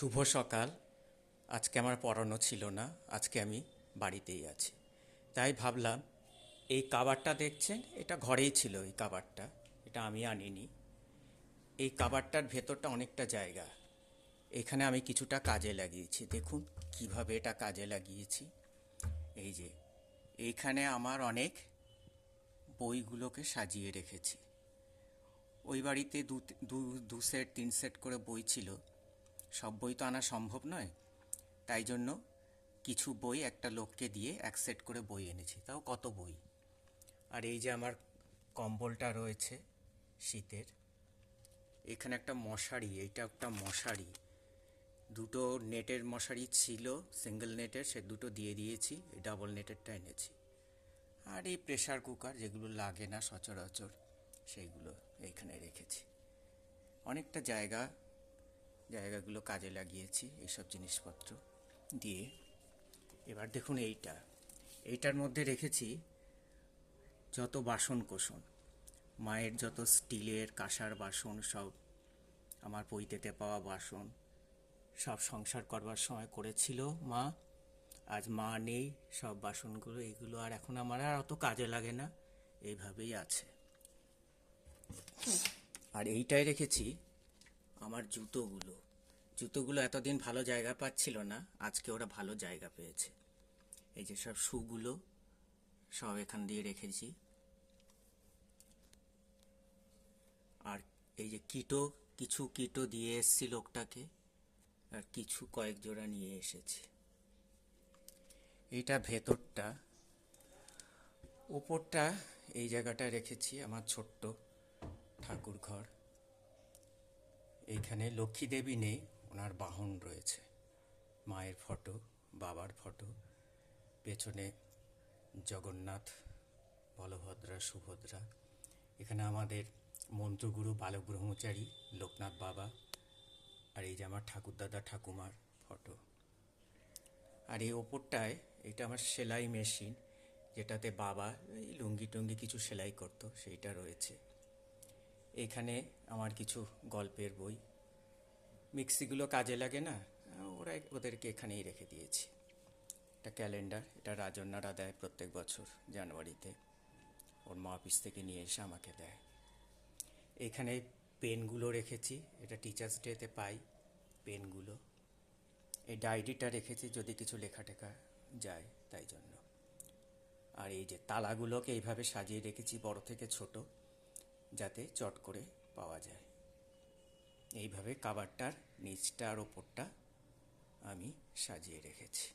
শুভ সকাল। আজকে আমার পড়ানো ছিল না, আজকে আমি বাড়িতেই আছি। তাই ভাবলাম এই কাভারটা দেখছেন, এটা ঘরেই ছিল। এই কাভারটা এটা আমি আনিনি। এই কাভারটার ভেতরটা অনেকটা জায়গা, এখানে আমি কিছুটা কাজে লাগিয়েছি। দেখুন কিভাবে এটা কাজে লাগিয়েছি। এই যে এইখানে আমার অনেক বইগুলোকে সাজিয়ে রেখেছি। ওই বাড়িতে দু সেট তিন সেট করে বই ছিল, সব বই তো আনা সম্ভব নয়। তাই জন্য কিছু বই একটা লোককে দিয়ে এক সেট করে বই এনেছি, তাও কত বই। আর এই যে আমার কম্বলটা রয়েছে শীতের, এখানে একটা মশারি, এইটা একটা মশারি। দুটো নেটের মশারি ছিল, সিঙ্গেল নেটের, সে দুটো দিয়ে দিয়েছি, এই ডাবল নেটেরটা এনেছি। আর এই প্রেসার কুকার, যেগুলো লাগে না সচরাচর, সেইগুলো এইখানে রেখেছি। অনেকটা জায়গাগুলো কাজে লাগিয়েছি এইসব জিনিসপত্র দিয়ে। এবার দেখুন এইটার মধ্যে রেখেছি যত বাসন কোসন, মায়ের যত স্টিলের কাঁসার বাসন, সব আমার পৈতেতে পাওয়া বাসন, সব সংসার করবার সময় করেছিল মা। আজ মা নেই, সব বাসনগুলো এইগুলো আর এখন আমার আর অত কাজে লাগে না, এইভাবেই আছে। আর এইটাই রেখেছি আমার জুতোগুলো এতদিন ভালো জায়গা পাচ্ছিল না, আজকে ওরা ভালো জায়গা পেয়েছে। এই যে সব শুগুলো সব এখান দিয়ে রেখেছি। আর এই যে কিছু কিটো দিয়ে এসছি লোকটাকে, আর কিছু কয়েক জোড়া নিয়ে এসেছি। এইটা ভেতরটা, ওপরটা এই জায়গাটায় রেখেছি আমার ছোট্ট ঠাকুর ঘর। এইখানে লক্ষ্মী দেবী নেই, ওনার বাহন রয়েছে, মায়ের ফটো, বাবার ফটো, পেছনে জগন্নাথ, বলভদ্রা, সুভদ্রা। এখানে আমাদের মন্ত্রগুরু বালক ব্রহ্মচারী লোকনাথ বাবা। আর এই যে আমার ঠাকুরদাদা ঠাকুমার ফটো। আর এই ওপরটায় এটা আমার সেলাই মেশিন, যেটাতে বাবা এই লুঙ্গি টুঙ্গি কিছু সেলাই করতো, সেইটা রয়েছে। এখানে আমার কিছু গল্পের বই, মিক্সিগুলো কাজে লাগে না, ওদেরকে এখানেই রেখে দিয়েছি। একটা ক্যালেন্ডার, এটা রাজন্যারা দেয় প্রত্যেক বছর জানুয়ারিতে, ওর মা অফিস থেকে নিয়ে এসে আমাকে দেয়। এখানে পেনগুলো রেখেছি, এটা টিচার্স ডেতে পাই পেনগুলো। এই ডায়েরিটা রেখেছি যদি কিছু লেখা টেখা যায় তাই জন্য। আর এই যে তালাগুলোকে এইভাবে সাজিয়ে রেখেছি, বড় থেকে ছোট, যাতে চট করে পাওয়া যায়। এইভাবে কাভারটার নিচটা আর ওপরটা আমি সাজিয়ে রেখেছি।